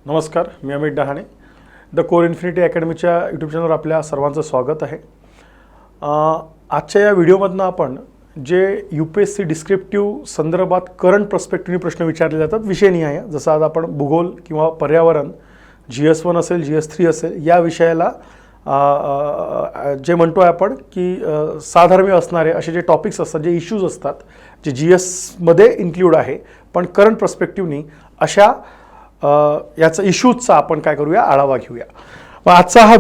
नमस्कार, मी Amit Dahane. The core infinity अकॅडमीच्या यूट्यूब चॅनलवर आपल्या सर्वांचं स्वागत आहे. आजच्या या व्हिडिओमधनं आपण जे UPSC डिस्क्रिप्टिव्ह संदर्भात करंट पर्स्पेक्टिव्हने प्रश्न विचारले जातात विषयनिहाय, जसं आज आपण भूगोल किंवा पर्यावरण GS1 असेल GS3 असेल या विषयाला जे म्हणतो आहे आपण की साधर्म्य असणारे असे जे टॉपिक्स असतात, जे इश्यूज असतात, जे GSमध्ये इन्क्लूड आहे पण करंट पर्स्पेक्टिव्हनी अशा याचा इश्यूजचा आपण काय करूया, आढावा घेऊया. मग आजचा हा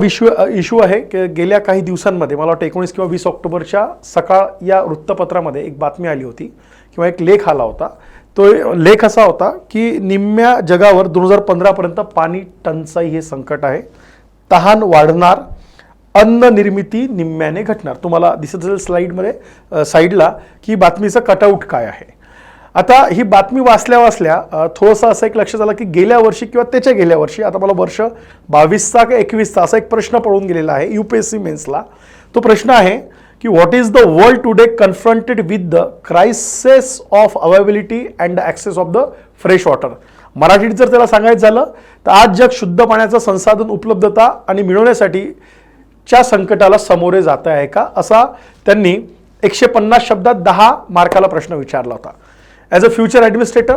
इश्यू आहे की गेल्या काही दिवसांमध्ये मला वाटतं 19 किंवा 20 ऑक्टोबरच्या सकाळ या वृत्तपत्रामध्ये एक बातमी आली होती किंवा एक लेख आला होता. तो लेख असा होता की निम्म्या जगावर 2015 पर्यंत पाणी टंचाई हे संकट आहे, तहान वाढणार, अन्न निर्मिती निम्म्याने घटणार. तुम्हाला दिसत असेल स्लाईडमध्ये साईडला की बातमीचं कटआउट काय आहे. आता ही बातमी वाचल्या थोडंसं असं एक लक्षात आलं की गेल्या वर्षी किंवा त्याच्या गेल्या वर्षी, आता मला वर्ष 22चा का 21चा असा एक प्रश्न पडून गेलेला आहे UPSC मेन्सला. तो प्रश्न आहे की what is the world today confronted with the crisis of availability and the excess of the fresh water. मराठीत जर त्याला सांगायचं झालं तर आज जग शुद्ध पाण्याचं संसाधन उपलब्धता आणि मिळवण्यासाठीच्या संकटाला सामोरे जात आहे का, असा त्यांनी 150 शब्दात 10 मार्काला प्रश्न विचारला होता. As a future administrator,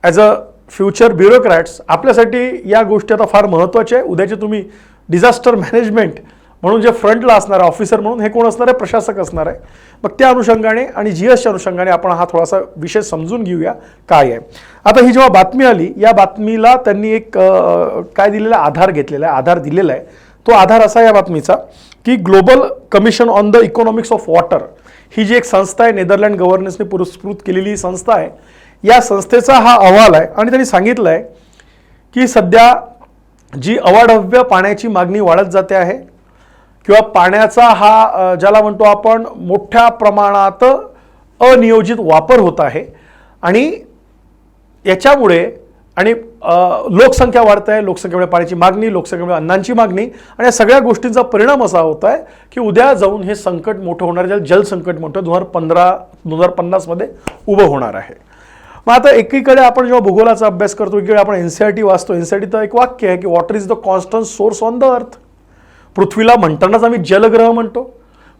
as a future ब्युरोक्रॅट्स आपल्यासाठी या गोष्टी आता फार महत्त्वाच्या आहे. उद्याचे तुम्ही डिझास्टर मॅनेजमेंट म्हणून जे फ्रंटला असणार आहे ऑफिसर म्हणून, हे कोण असणार आहे, प्रशासक असणार आहे. मग त्या अनुषंगाने आणि GSच्या अनुषंगाने आपण हा थोडासा विषय समजून घेऊया काय आहे. आता ही जेव्हा बातमी आली, या बातमीला त्यांनी एक काय दिलेला आधार घेतलेला आहे, आधार दिलेला आहे. तो आधार असा या बातमीचा की global commission on the economics of water ही जी एक संस्था आहे, नेदरलँड गव्हर्नन्सने पुरस्कृत केलेली संस्था आहे, या संस्थेचा हा अहवाल आहे. आणि त्यांनी सांगितलं आहे की सध्या जी अवाढव्य पाण्याची मागणी वाढत जाते आहे किंवा पाण्याचा हा ज्याला म्हणतो आपण मोठ्या प्रमाणात अनियोजित वापर होत आहे आणि याच्यामुळे आणि लोकसंख्या वाढत आहे, लोकसंख्येमुळे पाण्याची मागणी, लोकसंख्येमुळे अन्नाची मागणी आणि या सगळ्या गोष्टींचा परिणाम असा होत आहे की उद्या जाऊन हे संकट मोठं होणार, ज्याला जलसंकट म्हणतो, 2050 मध्ये उभं होणार आहे. मग आता एकीकडे आपण जेव्हा भूगोलाचा अभ्यास करतो, एकीकडे आपण NCERT वाचतो. NCERTचं एक वाक्य आहे की water is the constant source on the earth. पृथ्वीला म्हणतानाच आम्ही जलग्रह म्हणतो.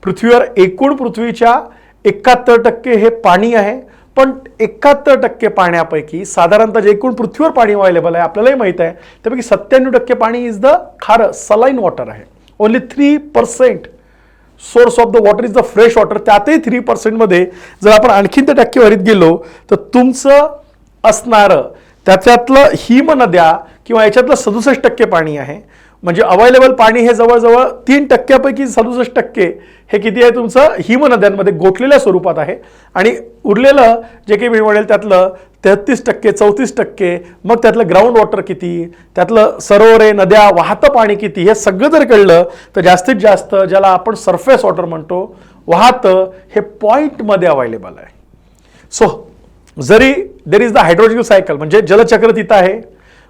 पृथ्वीवर एकूण पृथ्वीच्या 71% हे पाणी आहे, पण 71% पाण्यापैकी साधारणतः जे एकूण पृथ्वीवर पाणी अवेलेबल आहे आपल्यालाही माहित आहे, त्यापैकी 97% पाणी इज द खारं सलाईन वॉटर आहे. Only 3% source of the water is the fresh water. त्यातही 3% मध्ये जर आपण आणखीन त्या टक्केवारीत गेलो तर तुमचं असणारं त्याच्यातलं हिमनद्या किंवा याच्यातलं 67% पाणी आहे. म्हणजे अवेलेबल पाणी हे जवळजवळ 3% 67% हे किती आहे, तुमचं हिमनद्यांमध्ये गोठलेल्या स्वरूपात आहे. आणि उरलेलं जे काही मी म्हणेल त्यातलं 33%, 34%, मग त्यातलं ग्राउंड वॉटर किती, त्यातलं सरोवरे, नद्या, वाहतं पाणी किती, हे सगळं जर कळलं तर जास्तीत जास्त ज्याला आपण सरफेस वॉटर म्हणतो, वाहतं, हे पॉईंटमध्ये अवेलेबल आहे. सो जरी there is the hydrological cycle म्हणजे जलचक्र तिथं आहे,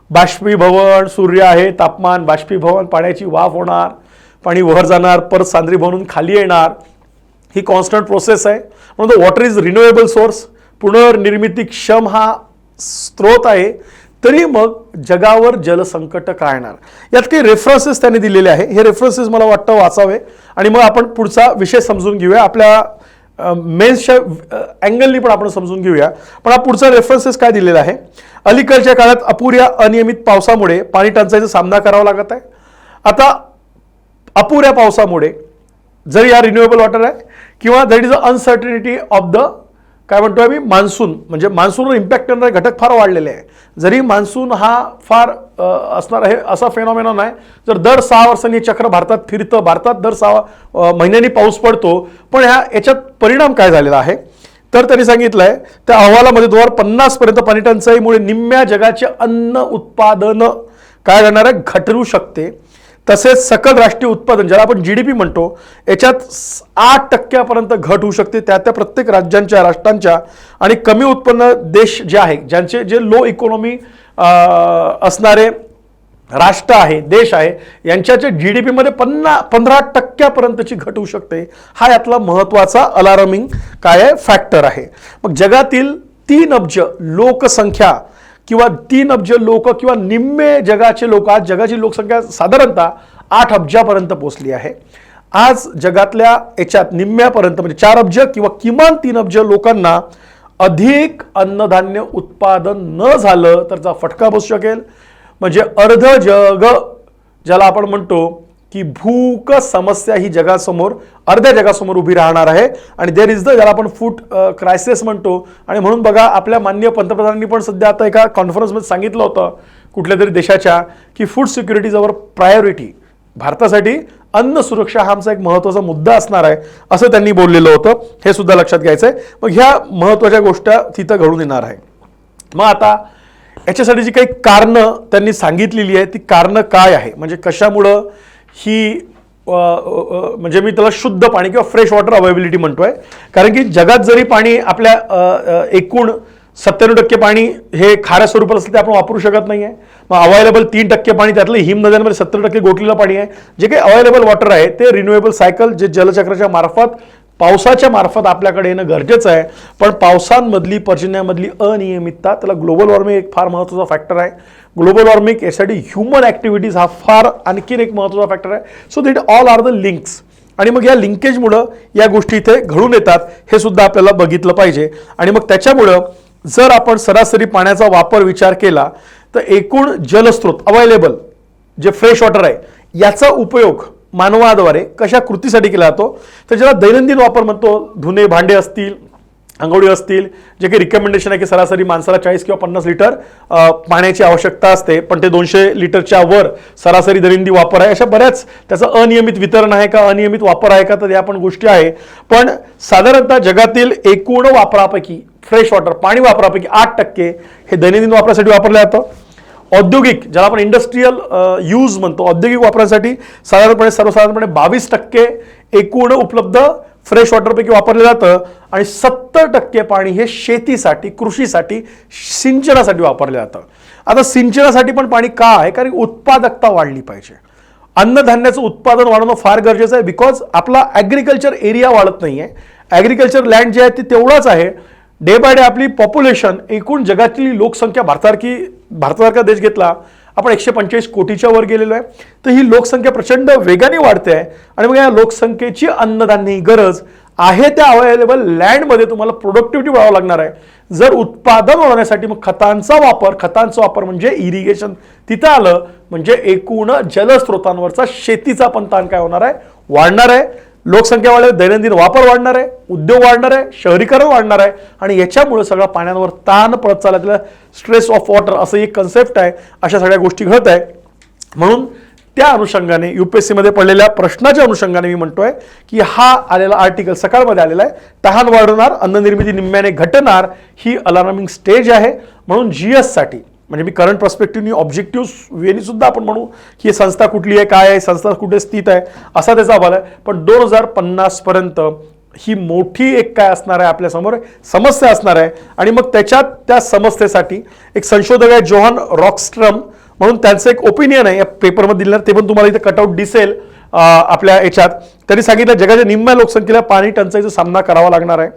बाष्पीभवन, सूर्य आहे, तापमान, बाष्पीभवन, पाण्याची वाफ होणार, पाणी वर जाणार, परत सांद्री बनून खाली येणार, ही कॉन्स्टंट प्रोसेस आहे. म्हणून वॉटर इज रिन्युएबल सोर्स, पुनर्निर्मितीक्षम हा स्रोत आहे. तरी मग जगावर जलसंकट का येणार, यात काही रेफरन्सेस त्यांनी दिलेले आहे. हे रेफरन्सेस मला वाटतं वाचावे आणि मग आपण पुढचा विषय समजून घेऊया. आपल्या मेन्सच्या अँगलनी पण आपण समजून घेऊया. पण हा पुढचा रेफरन्सेस काय दिलेला आहे, अलीकडच्या काळात अपुऱ्या अनियमित पावसामुळे पाणी टंचाईचा सामना करावा लागत आहे. आता अपुऱ्या पावसामुळे जर या रिन्युएबल वॉटर आहे किंवा that is a uncertainty of the काय म्हणतो आम्ही मान्सून, म्हणजे मान्सूनवर इम्पॅक्ट करणारे घटक फार वाढलेले आहे. जरी मान्सून हा फार असणार आहे असा फेनॉमेनॉन आहे, जर दर 6 वर्षांनी चक्र भारतात फिरतं, भारतात दर 6 महिन्यांनी पाऊस पडतो, पण याच्यात परिणाम काय झालेला आहे तर त्यांनी सांगितलं आहे त्या अहवालामध्ये 2050 पर्यंत पाणी टंचाईमुळे निम्म्या जगाचे अन्न उत्पादन काय करणार आहे, घटू शकते. तसेच सकल राष्ट्रीय उत्पादन ज्याला आपण GDP म्हणतो, याच्यात 8% घट होऊ शकते. त्या प्रत्येक राज्यांच्या, राष्ट्रांच्या आणि कमी उत्पन्न देश जे आहे, ज्यांचे जे लो इकॉनॉमी असणारे राष्ट्र आहे, देश आहे, यांच्याच्या GDP मध्ये 15% घट होऊ शकते. हा यातला महत्त्वाचा अलार्मिंग काय आहे, फॅक्टर आहे. मग जगातील 3 अब्ज लोकसंख्या किंवा 3 अब्ज लोक किंवा निम्मे जगाचे लोक, आज जगाची लोकसंख्या साधारणतः 8 अब्जापर्यंत पोहोचली आहे. आज जगातल्या याच्यात निम्म्यापर्यंत म्हणजे 4 अब्ज किंवा किमान 3 अब्ज लोकांना अधिक अन्नधान्य उत्पादन न झालं तर त्याचा फटका बसू शकेल. म्हणजे अर्ध जग ज्याला आपण म्हणतो की भूक समस्या ही जगासमोर, अर्ध्या जगासमोर उभी राहणार आहे. आणि देर इज द ज्याला आपण फूड क्रायसिस म्हणतो. आणि म्हणून बघा आपल्या माननीय पंतप्रधानांनी पण सध्या आता एका कॉन्फरन्समध्ये सांगितलं होतं कुठल्या तरी देशाच्या की food security is our priority. भारतासाठी अन्न सुरक्षा हा आमचा एक महत्त्वाचा मुद्दा असणार आहे असं त्यांनी बोललेलं होतं. हे सुद्धा लक्षात घ्यायचं आहे. मग ह्या महत्त्वाच्या गोष्टी तिथं घडून येणार आहे. मग आता याच्यासाठी जी काही कारणं त्यांनी सांगितलेली आहे ती कारणं काय आहे, म्हणजे कशामुळं ही म्हणजे मी त्याला शुद्ध पाणी किंवा फ्रेश वॉटर अवेलेबिलिटी म्हणतोय. कारण की जगात जरी पाणी आपल्या एकूण 97% पाणी हे खाऱ्या स्वरूपात असलं ते आपण वापरू शकत नाही आहे. मग अवेलेबल 3% पाणी, त्यातलं हिम नद्यांमध्ये 70% गोठलेलं पाणी आहे. जे काही अवेलेबल वॉटर आहे ते रिन्युएबल सायकल जे जलचक्राच्या मार्फत पावसाच्या मार्फत आपल्याकडे येणं गरजेचं आहे. पण पावसांमधली पर्जन्यामधली अनियमितता, त्याला ग्लोबल वॉर्मिंग एक फार महत्त्वाचा फॅक्टर आहे. ग्लोबल वॉर्मिंग यासाठी ह्युमन ॲक्टिव्हिटीज हा फार आणखीन एक महत्त्वाचा फॅक्टर आहे. So that all are the links. आणि मग या लिंकेजमुळं या गोष्टी इथे घडून येतात हे सुद्धा आपल्याला बघितलं पाहिजे. आणि मग त्याच्यामुळं जर आपण सरासरी पाण्याचा वापर विचार केला तर एकूण जलस्रोत अवेलेबल जे फ्रेश वॉटर आहे याचा उपयोग मानवाद्वारे कशा कृतीसाठी केला जातो तर ज्याला दैनंदिन वापर म्हणतो, धुणे भांडे असतील, अंघोळी असतील, जे काही रिकमेंडेशन आहे की सरासरी माणसाला 40 किंवा 50 लिटर पाण्याची आवश्यकता असते, पण ते 200 लिटरच्या वर सरासरी दैनंदिन वापर आहे. अशा बऱ्याच त्याचं अनियमित वितरण आहे का, अनियमित वापर आहे का, तर या पण गोष्टी आहे. पण साधारणतः जगातील एकूण वापरापैकी फ्रेश वॉटर पाणी वापरापैकी 8% हे दैनंदिन वापरासाठी वापरलं जातं. औद्योगिक ज्याला आपण इंडस्ट्रियल यूज म्हणतो, औद्योगिक वापरासाठी सर्वसाधारणपणे 22% एकूण उपलब्ध फ्रेश वॉटरपैकी वापरलं जातं. आणि 70% पाणी हे शेतीसाठी, कृषीसाठी, सिंचनासाठी वापरलं जातं. आता सिंचनासाठी पण पाणी का आहे, कारण उत्पादकता वाढली पाहिजे. अन्नधान्याचं उत्पादन वाढवणं फार गरजेचं आहे. बिकॉज आपला ॲग्रिकल्चर एरिया वाढत नाही आहे. ॲग्रिकल्चर लँड जे आहे ते तेवढाच आहे. डे बाय डे आपली पॉप्युलेशन, एकूण जगातली लोकसंख्या भारतासारखा देश घेतला आपण 145 कोटीच्या वर गेलेलो आहे. तर ही लोकसंख्या प्रचंड वेगाने वाढते आहे. आणि मग या लोकसंख्येची अन्नधान्य ही गरज आहे त्या अवेलेबल लँडमध्ये तुम्हाला प्रोडक्टिव्हिटी वाढवावं लागणार आहे. जर उत्पादन वाढवण्यासाठी मग खतांचा वापर म्हणजे इरिगेशन तिथं आलं म्हणजे एकूण जलस्रोतांवरचा शेतीचा पण ताण काय होणार आहे, वाढणार आहे. लोकसंख्या वाढेल, दैनंदिन वापर वाढणार आहे, उद्योग वाढणार आहे, शहरीकरण वाढणार आहे. आणि याच्यामुळे सगळा पाण्यावर ताण पडत चालला, त्याला स्ट्रेस ऑफ वॉटर असं एक कन्सेप्ट आहे. अशा सगळ्या गोष्टी घडत आहे. म्हणून त्या अनुषंगाने UPSC मध्ये पडलेल्या प्रश्नाच्या अनुषंगाने मी म्हणतोय की हा आलेला आर्टिकल सकाळमध्ये आलेला आहे. तहान वाढवणार, अन्ननिर्मिती निम्म्याने घटणार ही अलार्मिंग स्टेज आहे. म्हणून GS साठी म्हणजे मी करंट पर्स्पेक्टिव्हनी ऑब्जेक्टिव्ह वेनी सुद्धा आपण म्हणू की ही संस्था कुठली आहे, काय आहे, संस्था कुठे स्थित आहे असा त्याचा अहवाल आहे. पण 2050 पर्यंत ही मोठी एक काय असणार आहे, आपल्यासमोर समस्या असणार आहे. आणि मग त्या समस्येसाठी एक संशोधक आहे जोहान रॉकस्ट्रम म्हणून त्यांचं एक ओपिनियन आहे या पेपरमध्ये दिलं, ते पण तुम्हाला इथे कटआउट दिसेल आपल्या याच्यात. त्यांनी सांगितलं जगाच्या निम्म्या लोकसंख्येला पाणी टंचाईचा सामना करावा लागणार आहे.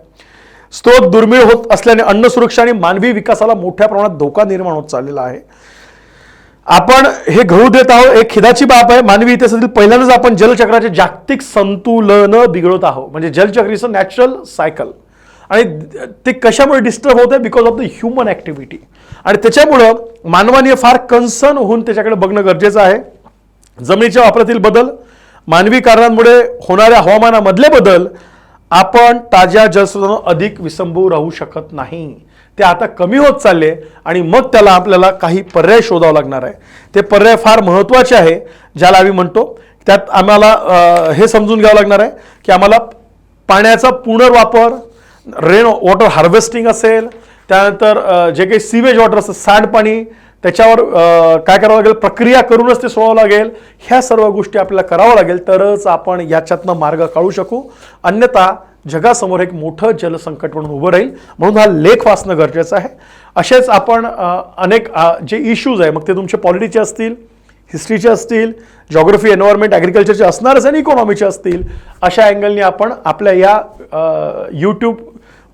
स्त्रोत दुर्मिळ होत असल्याने अन्न सुरक्षा आणि मानवी विकासाला मोठ्या प्रमाणात धोका निर्माण होत चाललेला आहे. आपण हे घडू देत आहोत, एक खिदाची बाब आहे. मानवी इतिहासातील पहिल्यांदाच आपण जलचक्राचे जागतिक संतुलन बिघडवत आहोत. म्हणजे जलचक्र इज अ नॅचरल सायकल आणि ते कशामुळे डिस्टर्ब होत आहे, because of the human activity. आणि त्याच्यामुळं मानवाने फार कन्सर्न होऊन त्याच्याकडे बघणं गरजेचं आहे. जमिनीच्या वापरातील बदल, मानवी कारणांमुळे होणाऱ्या हवामानामधले बदल, आपण ताज्या जलस्रोतांना अधिक विसंबू राहू शकत नाही. ते आता कमी होत चालले आणि मग त्याला आपल्याला काही पर्याय शोधावा लागणार आहे. ते पर्याय फार महत्त्वाचे आहे, ज्याला आम्ही म्हणतो. त्यात आम्हाला हे समजून घ्यावं लागणार आहे की आम्हाला पाण्याचा पुनर्वापर, रेन वॉटर हार्वेस्टिंग असेल, त्यानंतर जे काही सीवेज वॉटर असतं, सांडपाणी, त्याच्यावर काय करावं लागेल, प्रक्रिया करूनच ते सोडावं लागेल. ह्या सर्व गोष्टी आपल्याला करावं लागेल तरच आपण याच्यातनं मार्ग काढू शकू. अन्यथा जगासमोर एक मोठं जलसंकट म्हणून उभं राहील. म्हणून हा लेख वाचणं गरजेचं आहे. असेच आपण अनेक जे इश्यूज आहे, मग ते तुमचे पॉलिटिचे असतील, हिस्ट्रीचे असतील, जॉग्रफी, एन्व्हायरमेंट, ॲग्रिकल्चरचे असणारच आणि इकॉनॉमीचे असतील, अशा अँगलने आपण आपल्या या यूट्यूब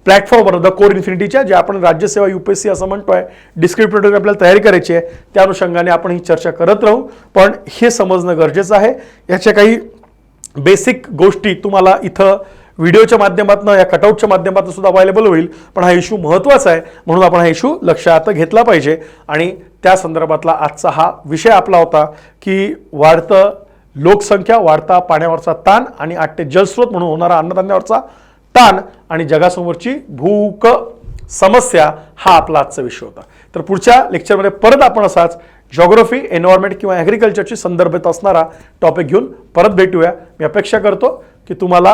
प्लॅटफॉर्मवर द कोर इन्फिनिटीच्या, जे आपण राज्यसेवा UPSC असं म्हणतोय, डिस्क्रिप्टिव्ह आपल्याला तयारी करायची आहे, त्या अनुषंगाने आपण ही चर्चा करत राहू. पण हे समजणं गरजेचं आहे, याच्या काही बेसिक गोष्टी तुम्हाला इथं व्हिडिओच्या माध्यमातून या कटआउटच्या माध्यमातून सुद्धा अवेलेबल होईल. पण हा इश्यू महत्त्वाचा आहे, म्हणून आपण हा इश्यू लक्षात घेतला पाहिजे. आणि त्या संदर्भातला आजचा हा विषय आपला होता की वाढतं लोकसंख्या, वाढता पाण्यावरचा ताण आणि आटते जलस्रोत म्हणून होणारा अन्नधान्यावरचा ताण आणि जगासमोरची भूक समस्या, हा आपला आजचा विषय होता. तर पुढच्या लेक्चरमध्ये परत आपण असाच जॉग्राफी, एन्व्हायरमेंट किंवा ॲग्रिकल्चरची संदर्भित असणारा टॉपिक घेऊन परत भेटूया. मी अपेक्षा करतो की तुम्हाला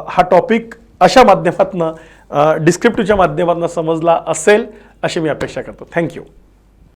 हा टॉपिक अशा माध्यमातून डिस्क्रिप्टिव्हच्या माध्यमातून समजला असेल अशी मी अपेक्षा करतो. थँक्यू.